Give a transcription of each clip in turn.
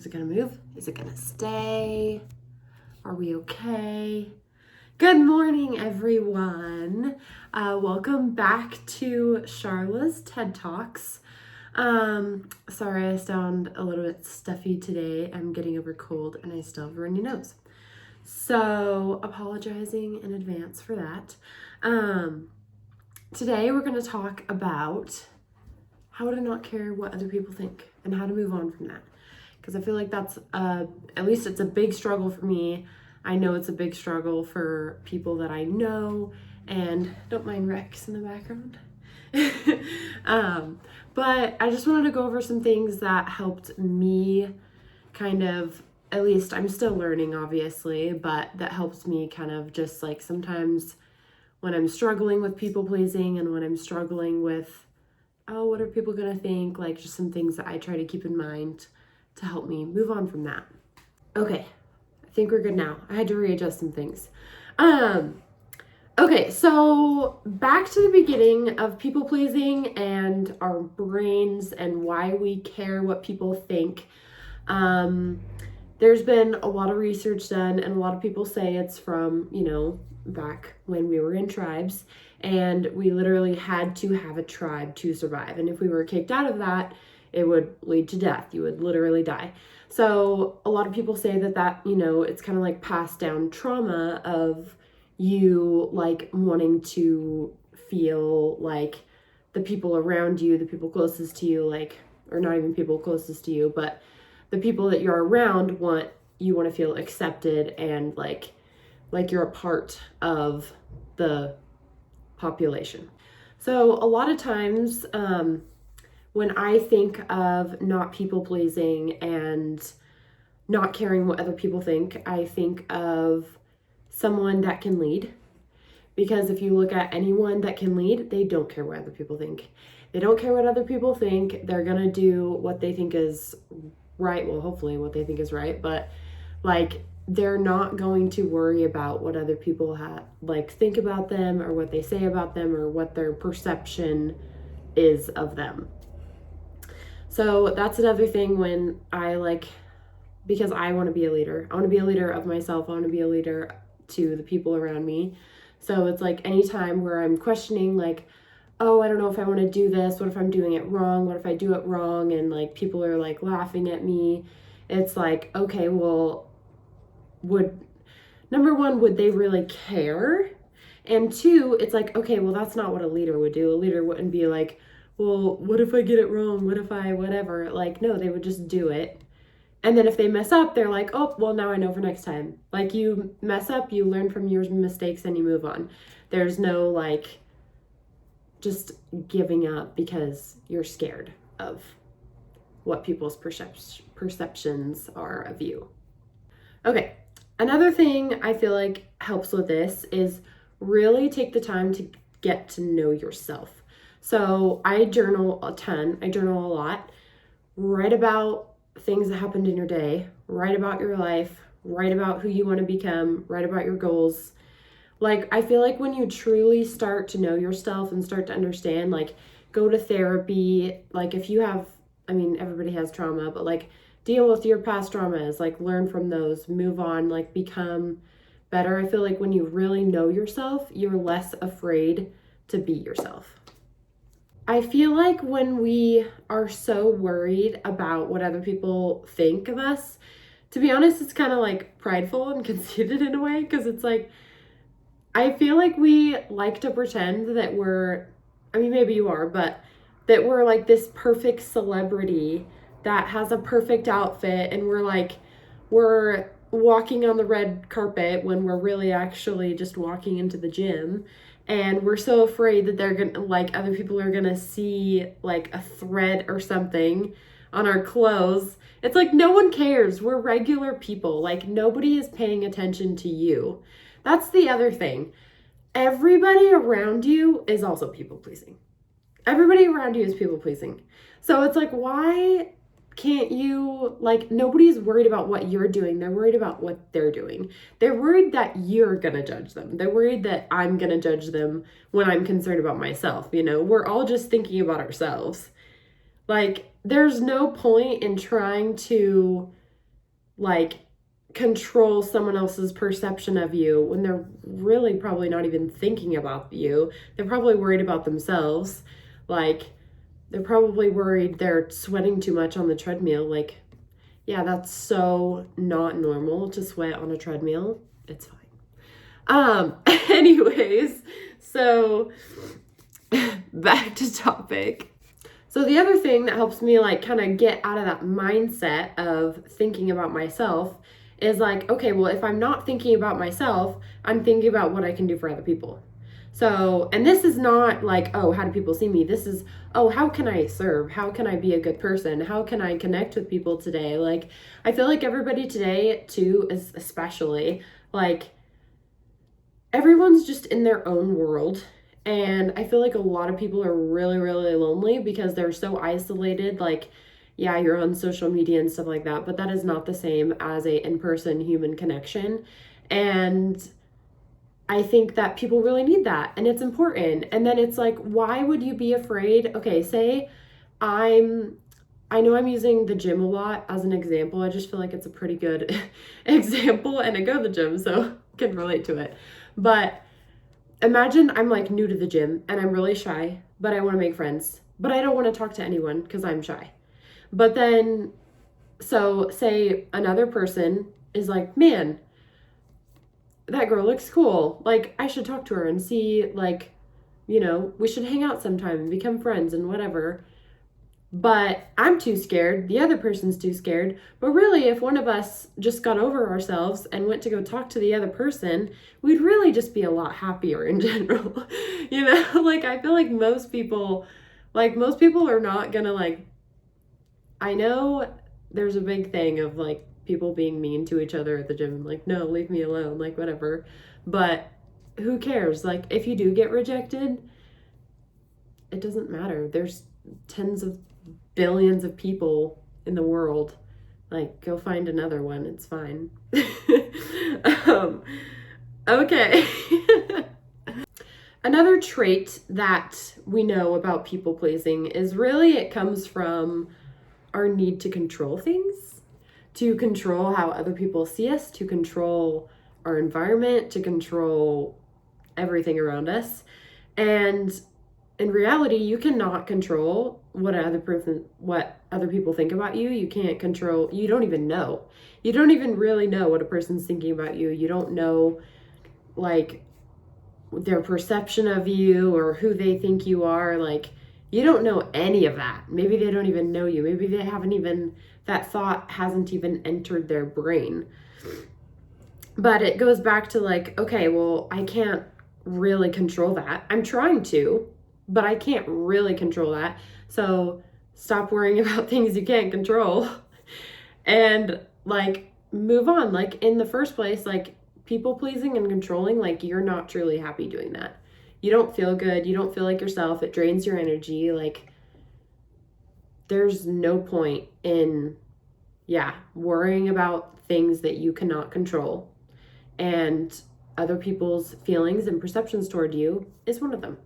Is it gonna move? Is it gonna stay? Are we okay? Good morning, everyone. Welcome back to Charla's TED Talks. Sorry, I sound a little bit stuffy today. I'm getting over cold and I still have a runny nose. So, apologizing in advance for that. Today we're going to talk about how to not care what other people think and how to move on from that. Because I feel like that's, at least it's a big struggle for me. I know it's a big struggle for people that I know, and don't mind Rex in the background. But I just wanted to go over some things that helped me kind of, at least I'm still learning obviously, but that helps me kind of just like sometimes when I'm struggling with people pleasing and when I'm struggling with, oh, what are people gonna think? Like just some things that I try to keep in mind to help me move on from that. Okay, I think we're good now. I had to readjust some things. Okay, so back to the beginning of people pleasing and our brains and why we care what people think. There's been a lot of research done and a lot of people say it's from, back when we were in tribes and we literally had to have a tribe to survive. And if we were kicked out of that, it would lead to death. You would literally die. So a lot of people say that, it's kind of like passed down trauma of you like wanting to feel like the people around you, the people closest to you, or not even people closest to you, but the people that you're around you want to feel accepted and like you're a part of the population. So a lot of times, when I think of not people pleasing and not caring what other people think, I think of someone that can lead. Because if you look at anyone that can lead, they don't care what other people think. They don't care what other people think. They're gonna do what they think is right. Well, hopefully what they think is right, but they're not going to worry about what other people think about them or what they say about them or what their perception is of them. So that's another thing when because I want to be a leader. I want to be a leader of myself. I want to be a leader to the people around me. So it's anytime where I'm questioning oh, I don't know if I want to do this. What if I'm doing it wrong? What if I do it wrong? And people are laughing at me. It's okay, well, number one, would they really care? And two, it's okay, well, that's not what a leader would do. A leader wouldn't be well, what if I get it wrong? What if I, whatever? No, they would just do it. And then if they mess up, they're oh, well, now I know for next time. You mess up, you learn from your mistakes and you move on. There's no just giving up because you're scared of what people's perceptions are of you. Okay, another thing I feel helps with this is really take the time to get to know yourself. So I journal a ton. I journal a lot. Write about things that happened in your day. Write about your life. Write about who you want to become. Write about your goals. I feel when you truly start to know yourself and start to understand, go to therapy. If you have, everybody has trauma, but deal with your past traumas. Learn from those. Move on. Become better. I feel when you really know yourself, you're less afraid to be yourself. I feel when we are so worried about what other people think of us, to be honest, it's kind of prideful and conceited in a way, because it's I feel we like to pretend that we're, maybe you are, but that we're this perfect celebrity that has a perfect outfit and we're walking on the red carpet when we're really actually just walking into the gym. And we're so afraid that they're gonna other people are gonna see a thread or something on our clothes. It's no one cares. We're regular people. Nobody is paying attention to you. That's the other thing. Everybody around you is also people pleasing. Everybody around you is people pleasing. So it's why can't you, nobody's worried about what you're doing. They're worried about what they're doing. They're worried that you're going to judge them. They're worried that I'm going to judge them when I'm concerned about myself. We're all just thinking about ourselves. There's no point in trying to like control someone else's perception of you when they're really probably not even thinking about you. They're probably worried about themselves. Like, they're probably worried they're sweating too much on the treadmill. Like, yeah, that's so not normal to sweat on a treadmill. It's fine. Anyways, so back to topic. So the other thing that helps me like kind of get out of that mindset of thinking about myself is like, okay, well, if I'm not thinking about myself, I'm thinking about what I can do for other people. So, and this is not like, oh, how do people see me? This is, oh, how can I serve? How can I be a good person? How can I connect with people today? Like, I feel like everybody today, too, is especially like everyone's just in their own world. And I feel like a lot of people are really, really lonely because they're so isolated. Like, yeah, you're on social media and stuff like that, but that is not the same as a in-person human connection. And I think that people really need that and it's important. And then it's like, why would you be afraid? Okay, say I know I'm using the gym a lot as an example. I just feel like it's a pretty good example and I go to the gym, so I can relate to it. But imagine I'm like new to the gym and I'm really shy, but I want to make friends, but I don't want to talk to anyone because I'm shy. But then, so say another person is like, man, that girl looks cool. Like, I should talk to her and see, like, we should hang out sometime and become friends and whatever. But I'm too scared. The other person's too scared. But really, if one of us just got over ourselves and went to go talk to the other person, we'd really just be a lot happier in general. Like, I feel like most people are not gonna, like, I know there's a big thing of, like, people being mean to each other at the gym. Like, no, leave me alone, like, whatever. But who cares? Like, if you do get rejected, it doesn't matter. There's tens of billions of people in the world. Like, go find another one. It's fine. Okay. Another trait that we know about people pleasing is really it comes from our need to control things, to control how other people see us, to control our environment, to control everything around us. And in reality, you cannot control what other people think about you. You can't control, you don't even know. You don't even really know what a person's thinking about you. You don't know, like, their perception of you or who they think you are. Like, you don't know any of that. Maybe they don't even know you. Maybe that thought hasn't even entered their brain. But it goes back to like, okay, well, I can't really control that. I'm trying to, but I can't really control that. So stop worrying about things you can't control and like move on. Like, in the first place, like, people pleasing and controlling, like, you're not truly happy doing that. You don't feel good. You don't feel like yourself. It drains your energy. Like, there's no point in, worrying about things that you cannot control. And other people's feelings and perceptions toward you is one of them.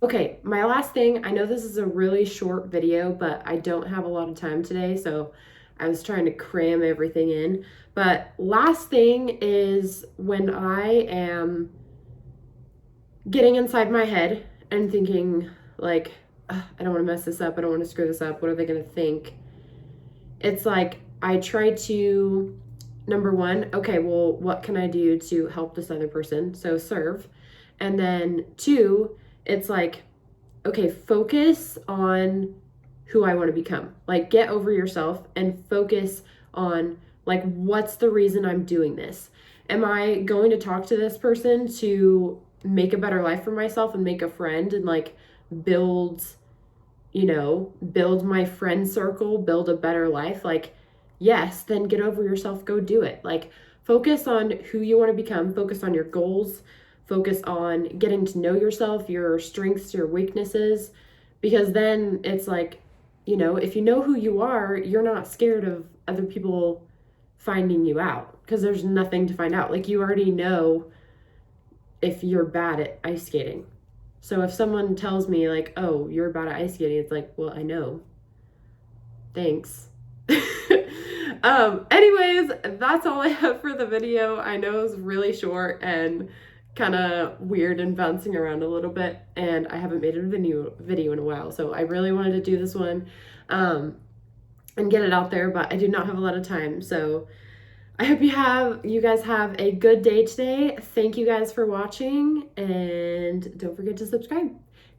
Okay, my last thing, I know this is a really short video, but I don't have a lot of time today, so I was trying to cram everything in. But last thing is when I am getting inside my head and thinking, like, I don't want to mess this up, I don't want to screw this up, what are they going to think? It's like, I try to, number one, okay, well, what can I do to help this other person? So serve. And then two, it's like, okay, focus on who I want to become. Like, get over yourself and focus on, like, what's the reason I'm doing this? Am I going to talk to this person to make a better life for myself and make a friend and, like, build my friend circle, build a better life? Like, yes, then get over yourself, go do it. Like, focus on who you want to become, focus on your goals, focus on getting to know yourself, your strengths, your weaknesses, because then it's like, if you know who you are, you're not scared of other people finding you out because there's nothing to find out. Like, you already know if you're bad at ice skating. So if someone tells me, like, oh, you're bad at ice skating, it's like, well, I know. Thanks. Anyways, that's all I have for the video. I know it was really short and kind of weird and bouncing around a little bit, and I haven't made a video in a while, so I really wanted to do this one and get it out there, but I do not have a lot of time. So I hope you guys have a good day today. Thank you guys for watching, and don't forget to subscribe.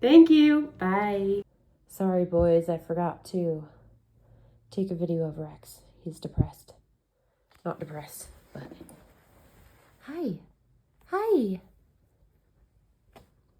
Thank you. Bye. Sorry, boys, I forgot to take a video of Rex. He's depressed. Not depressed, but hi. Hi.